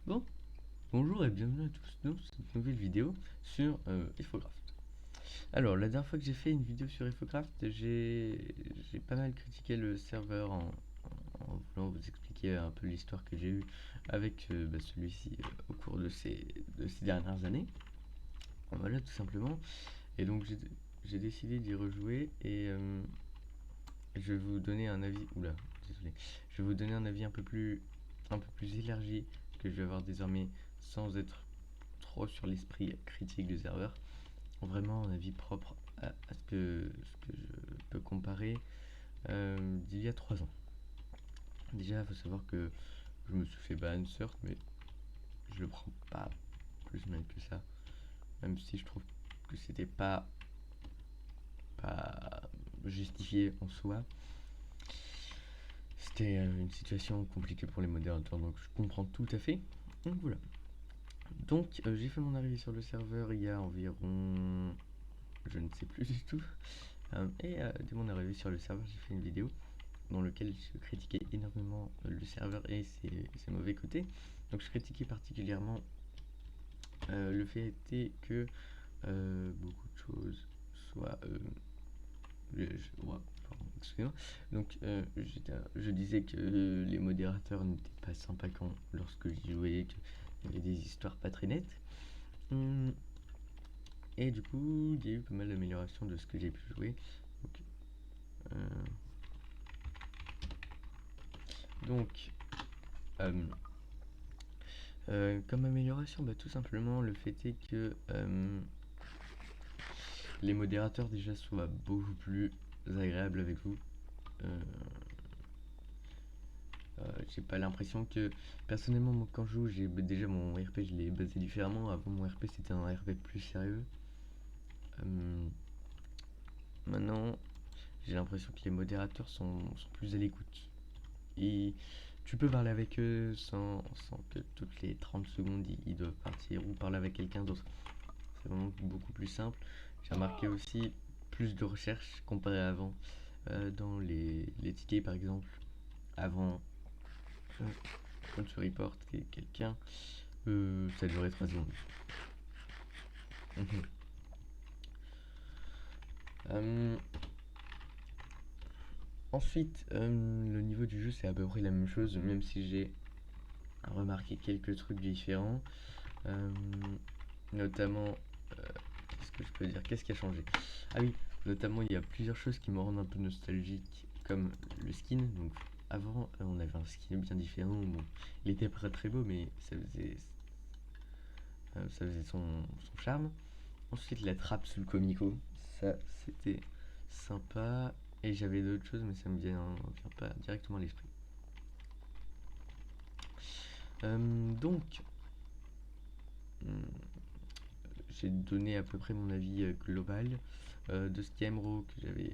Bon, bonjour et bienvenue à tous dans cette nouvelle vidéo sur Infocraft. Alors, la dernière fois que j'ai fait une vidéo sur Infocraft, j'ai pas mal critiqué le serveur en voulant vous expliquer un peu l'histoire que j'ai eue avec celui-ci au cours de ces dernières années. Voilà, tout simplement. Et donc, j'ai décidé d'y rejouer et je vais vous donner un avis. Oula, désolé. Je vais vous donner un avis un peu plus élargi que je vais avoir désormais sans être trop sur l'esprit critique du serveur. Vraiment un avis propre à ce que je peux comparer d'il y a 3 ans. Déjà, il faut savoir que je me suis fait ban, certes, mais je le prends pas plus mal que ça. Même si je trouve que c'était pas justifié en soi. C'était une situation compliquée pour les modérateurs, donc je comprends tout à fait. Donc voilà. Donc j'ai fait mon arrivée sur le serveur il y a environ, je ne sais plus du tout. Dès mon arrivée sur le serveur, j'ai fait une vidéo dans laquelle je critiquais énormément le serveur et ses mauvais côtés. Donc je critiquais particulièrement le fait était que beaucoup de choses soient pardon, excusez-moi. Donc je disais que les modérateurs n'étaient pas sympas lorsque j'y jouais, qu'il y avait des histoires pas très nettes. Et du coup, il y a eu pas mal d'améliorations de ce que j'ai pu jouer. Donc, comme amélioration, tout simplement, le fait est que les modérateurs déjà soient beaucoup plus agréables avec vous. J'ai pas l'impression que, personnellement, moi, quand je joue, déjà mon RP, je l'ai basé différemment. Avant, mon RP, c'était un RP plus sérieux. Maintenant, j'ai l'impression que les modérateurs sont plus à l'écoute. Et tu peux parler avec eux sans que toutes les 30 secondes ils doivent partir ou parler avec quelqu'un d'autre. C'est vraiment beaucoup plus simple. J'ai remarqué aussi plus de recherches comparé à avant. Dans les tickets par exemple, avant, quand tu reportes quelqu'un, ça durait 3 secondes. Ensuite, le niveau du jeu c'est à peu près la même chose, même si j'ai remarqué quelques trucs différents. Notamment, qu'est-ce que je peux dire? Qu'est-ce qui a changé? Ah oui, notamment il y a plusieurs choses qui me rendent un peu nostalgique, comme le skin. Donc avant, on avait un skin bien différent. Bon, il était pas très beau, mais ça faisait son charme. Ensuite, la trappe sous le comico, ça c'était sympa. Et j'avais d'autres choses, mais ça me vient pas directement à l'esprit. Donc, j'ai donné à peu près mon avis global de Skyemro que j'avais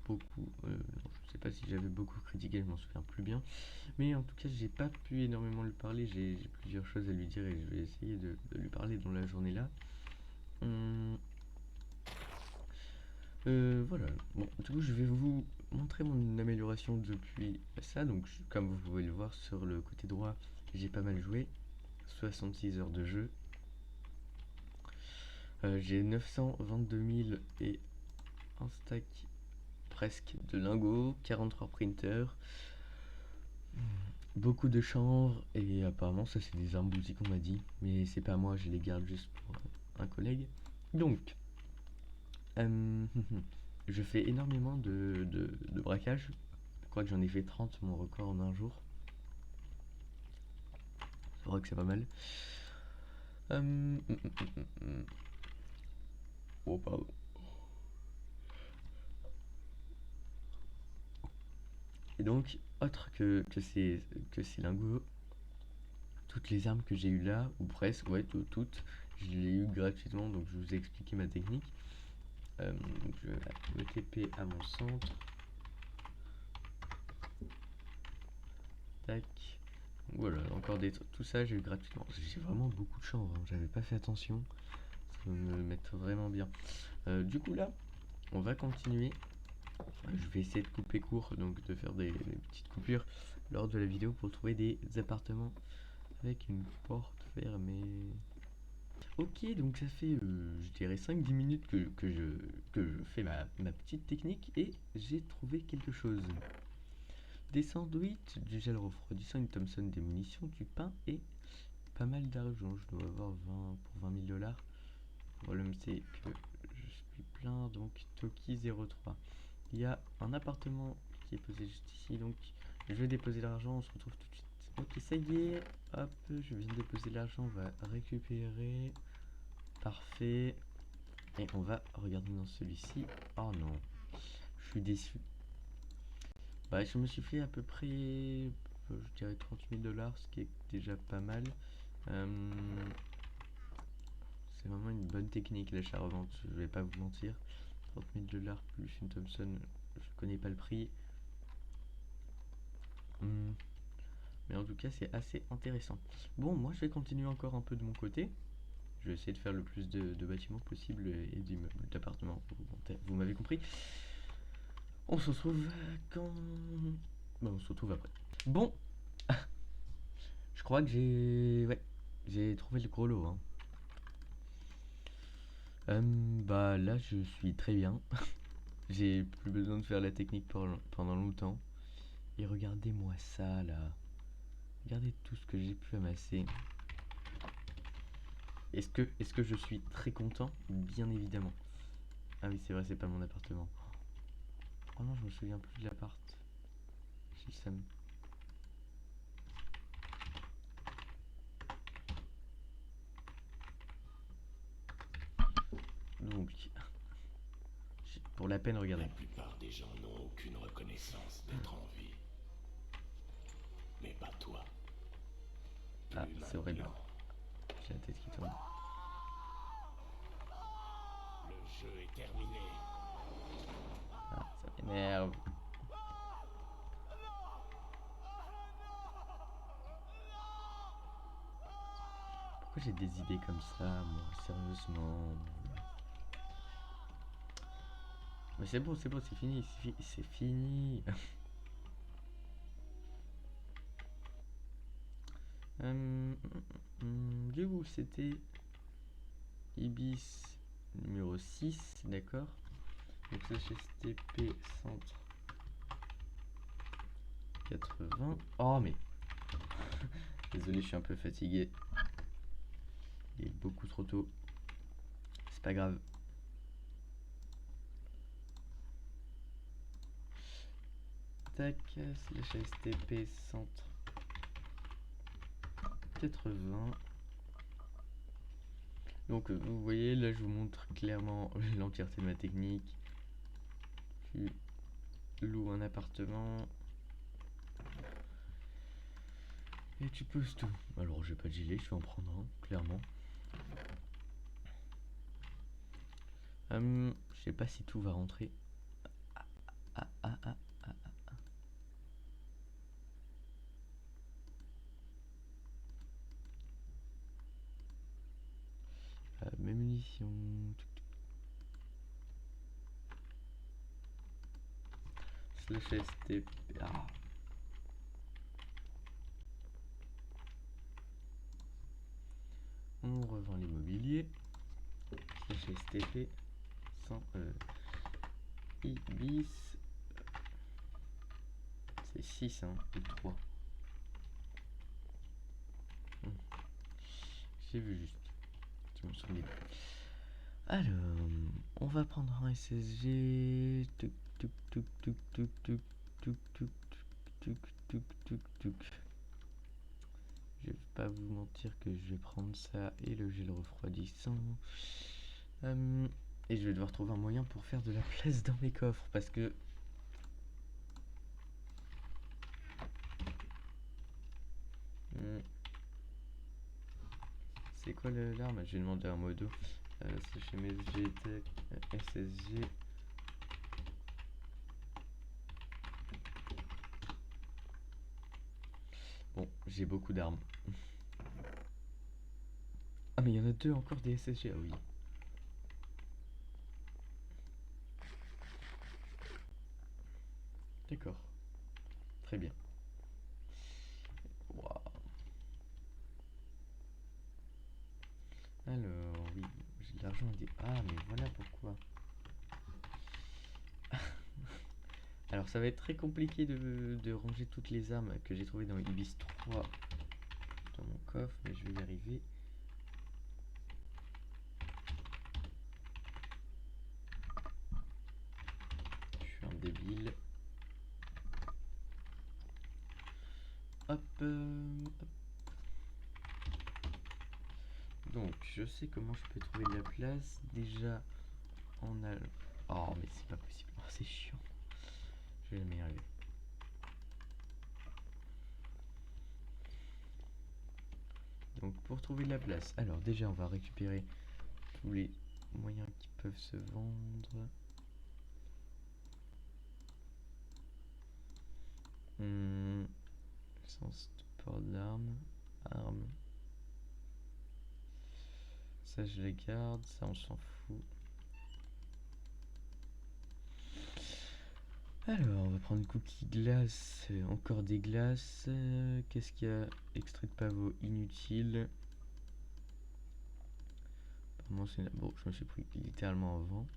beaucoup, je sais pas si j'avais beaucoup critiqué, je m'en souviens plus bien, mais en tout cas j'ai pas pu énormément lui parler, j'ai plusieurs choses à lui dire et je vais essayer de lui parler dans la journée là. Voilà, bon, du coup je vais vous montrer mon amélioration depuis ça. Donc comme vous pouvez le voir sur le côté droit, j'ai pas mal joué, 66 heures de jeu. J'ai 922 000 et un stack presque de lingots, 43 printers, beaucoup de chanvre et apparemment ça c'est des armes boutiques qu'on m'a dit, mais c'est pas moi, je les garde juste pour un collègue. Donc, je fais énormément de braquage. Je crois que j'en ai fait 30, mon record en un jour. C'est vrai que c'est pas mal. Oh, pardon. Et donc, autre que ces lingots, toutes les armes que j'ai eues là, ou presque, ouais, toutes, je les ai eues gratuitement, donc je vous ai expliqué ma technique. Donc je vais me TP à mon centre. Tac. Voilà, encore des trucs. Tout ça, j'ai eu gratuitement. J'ai vraiment beaucoup de chance, hein. J'avais pas fait attention. Ça va me mettre vraiment bien. Du coup, là, on va continuer. Je vais essayer de couper court, donc de faire des petites coupures lors de la vidéo pour trouver des appartements avec une porte fermée. Ok, donc ça fait, je dirais 5-10 minutes que je fais ma petite technique et j'ai trouvé quelque chose. Des sandwichs, du gel refroidissant, une Thompson, des munitions, du pain et pas mal d'argent. Je dois avoir 20 pour 20 000 dollars. Le problème c'est que je suis plein, donc Toki 03. Il y a un appartement qui est posé juste ici, donc je vais déposer l'argent, on se retrouve tout de suite. Ok, ça y est, hop, je viens de déposer l'argent, on va récupérer. Parfait. Et on va regarder dans celui-ci. Oh non, je suis déçu. Bah, je me suis fait à peu près, je dirais 30 000 dollars, ce qui est déjà pas mal. C'est vraiment une bonne technique l'achat-revente, je vais pas vous mentir. 30 000 dollars plus une Thompson, je connais pas le prix. Mais en tout cas, c'est assez intéressant. Bon, moi je vais continuer encore un peu de mon côté. Je vais essayer de faire le plus de bâtiments possible et d'immeubles, d'appartements. Vous m'avez compris. On se retrouve quand... Bon, on se retrouve après. Bon, je crois que j'ai... Ouais, j'ai trouvé le gros lot. Hein. Bah là, je suis très bien. J'ai plus besoin de faire la technique pendant longtemps. Et regardez-moi ça, là. Regardez tout ce que j'ai pu amasser. Est-ce que je suis très content? Bien évidemment. Ah oui, c'est vrai, c'est pas mon appartement. Oh non, je me souviens plus de l'appart. J'ai le seum. Donc, pour la peine, regardez. La plupart des gens n'ont aucune reconnaissance d'être en vie. Mais pas toi. Ah, Plus c'est horrible. maintenant. J'ai la tête qui tourne. Le jeu est terminé. Ah, ça m'énerve. Pourquoi j'ai des idées comme ça, moi? Sérieusement. Mais c'est bon, c'est fini. C'est fini. Du coup, c'était Ibis numéro 6, d'accord. Donc ça, chez STP centre 80. Oh, mais. Désolé, je suis un peu fatigué. Il est beaucoup trop tôt. C'est pas grave. Tac, slash STP centre 80. Donc vous voyez, là je vous montre clairement l'entièreté de ma technique. Tu loues un appartement. Et tu poses tout. Alors j'ai pas de gilet, je vais en prendre un, clairement. Je sais pas si tout va rentrer. Ah, ah, ah, ah, ah. Mes munitions. Slash STP. Ah. On revend l'immobilier. Slash STP. Sans Ibis. C'est 6 hein, et 3. J'ai vu juste. Je me souviens. Alors, on va prendre un SSG. Tuc, tuc, tuc, tuc, tuc, tuc, tuc, tuc, tuc, tuc, tuc, tuc. Je vais pas vous mentir que je vais prendre ça et le gel refroidissant. Et je vais devoir trouver un moyen pour faire de la place dans mes coffres parce que... C'est quoi l'arme? J'ai demandé un modo. C'est chez mes GT SSG. Bon, j'ai beaucoup d'armes. Ah mais il y en a deux encore des SSG, ah oui. D'accord. Très bien. Waouh. rejoint des... Ah, mais voilà pourquoi. Alors ça va être très compliqué de ranger toutes les armes que j'ai trouvées dans Ibis 3 dans mon coffre, mais je vais y arriver. Je suis un débile. Hop, hop. Donc je sais comment je peux trouver de la place. Déjà on a... Oh mais c'est pas possible, oh, c'est chiant. Je vais jamais y arriver. Donc pour trouver de la place, alors déjà on va récupérer tous les moyens qui peuvent se vendre. Sens de port d'armes, armes. Ça je les garde, ça on s'en fout. Alors on va prendre cookies glace, encore des glaces. Qu'est-ce qu'il y a? Extrait de pavot inutile. Bon, je me suis pris littéralement avant.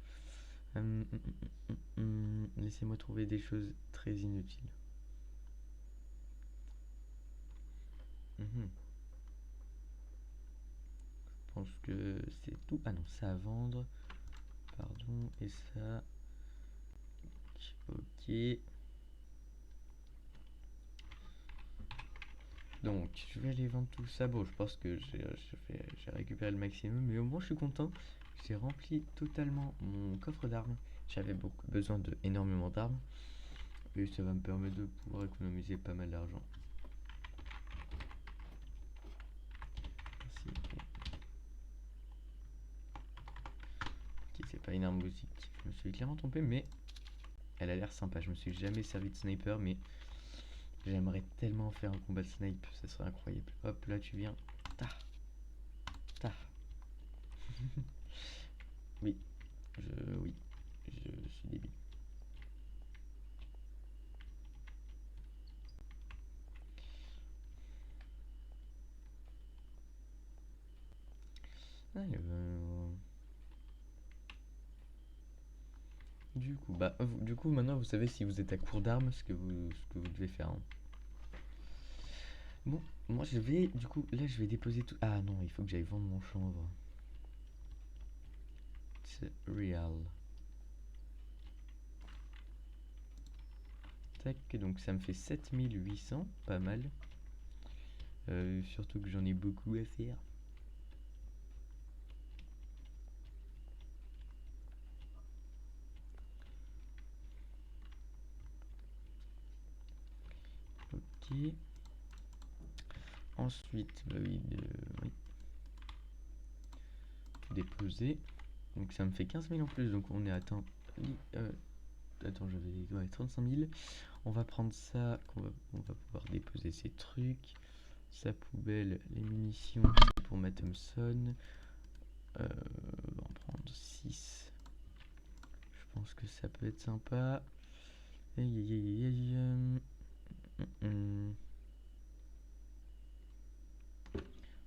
Laissez-moi trouver des choses très inutiles. Je pense que c'est tout. Ah non, ça à vendre. Pardon, et ça. Ok. Donc, je vais aller vendre tout ça. Bon, je pense que j'ai récupéré le maximum, mais au moins je suis content. J'ai rempli totalement mon coffre d'armes. J'avais besoin de énormément d'armes. Et ça va me permettre de pouvoir économiser pas mal d'argent. Merci. Ok, c'est pas une arme boutique. Je me suis clairement trompé, mais elle a l'air sympa. Je me suis jamais servi de sniper, mais j'aimerais tellement faire un combat de snipe. Ça serait incroyable. Hop, là tu viens. Ta. Ta. Oui. Oui. Je suis débile. Du coup, maintenant vous savez si vous êtes à court d'armes, ce que vous devez faire. Hein. Bon, moi je vais, du coup, là je vais déposer tout. Ah non, il faut que j'aille vendre mon chanvre. C'est real. Tac, donc ça me fait 7800, pas mal. Surtout que j'en ai beaucoup à faire. Ok. Ensuite, bah oui, oui. Tout déposer. Donc ça me fait 15 000 en plus, donc on est atteint. Attends, j'avais ouais, 35 000. On va prendre ça, on va pouvoir déposer ces trucs. Sa poubelle, les munitions, c'est pour ma Thompson. On va en prendre 6. Je pense que ça peut être sympa. Aïe, aïe, aïe, aïe,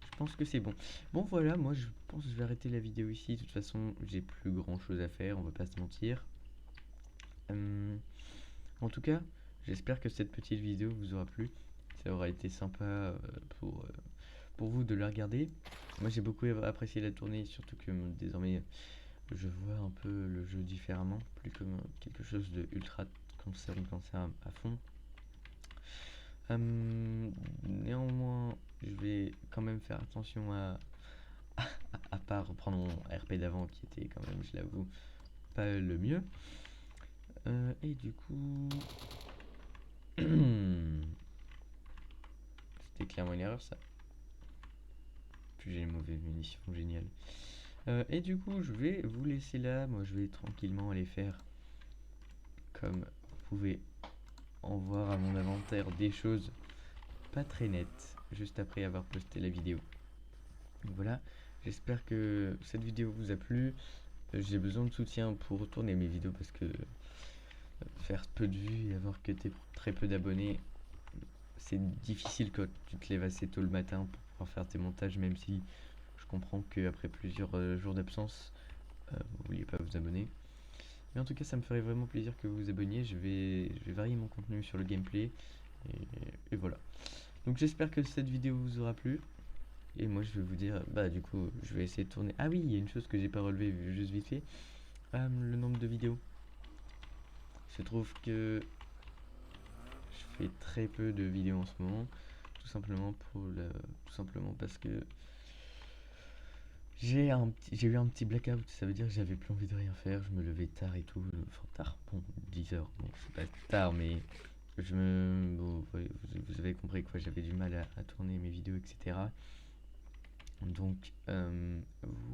Je pense que c'est bon. Bon voilà, moi je pense que je vais arrêter la vidéo ici. De toute façon, j'ai plus grand chose à faire, on va pas se mentir. En tout cas, j'espère que cette petite vidéo vous aura plu. Ça aura été sympa pour vous de la regarder. Moi j'ai beaucoup apprécié la tournée, surtout que désormais je vois un peu le jeu différemment, plus comme quelque chose de ultra concert à fond. Néanmoins, je vais quand même faire attention à pas reprendre mon RP d'avant qui était quand même, je l'avoue, pas le mieux. Et du coup... C'était clairement une erreur ça. Puis j'ai une mauvaise munition, génial. Et du coup, je vais vous laisser là. Moi, je vais tranquillement aller faire, comme vous pouvez en voir à mon inventaire, des choses pas très nettes, juste après avoir posté la vidéo. Donc voilà, j'espère que cette vidéo vous a plu. J'ai besoin de soutien pour retourner mes vidéos parce que faire peu de vues et avoir que très peu d'abonnés, c'est difficile quand tu te lèves assez tôt le matin pour pouvoir faire tes montages, même si je comprends qu'après plusieurs jours d'absence, vous vouliez pas vous abonner. Mais en tout cas, ça me ferait vraiment plaisir que vous vous abonniez. Je vais varier mon contenu sur le gameplay. Et voilà. Donc j'espère que cette vidéo vous aura plu. Et moi je vais vous dire, bah du coup, je vais essayer de tourner. Ah oui, il y a une chose que j'ai pas relevée juste vite fait. Le nombre de vidéos. Il se trouve que je fais très peu de vidéos en ce moment. Tout simplement parce que j'ai eu un petit blackout. Ça veut dire que j'avais plus envie de rien faire. Je me levais tard et tout. Enfin tard, bon, 10 heures. Bon, c'est pas tard, mais bon, ouais, vous avez compris quoi. J'avais du mal à tourner mes vidéos, etc. Donc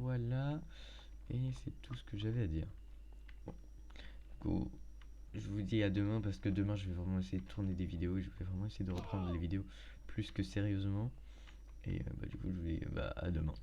voilà. Et c'est tout ce que j'avais à dire. Bon, du coup, je vous dis à demain parce que demain je vais vraiment essayer de tourner des vidéos et je vais vraiment essayer de reprendre les vidéos plus que sérieusement. Et bah, du coup, je vous dis à demain.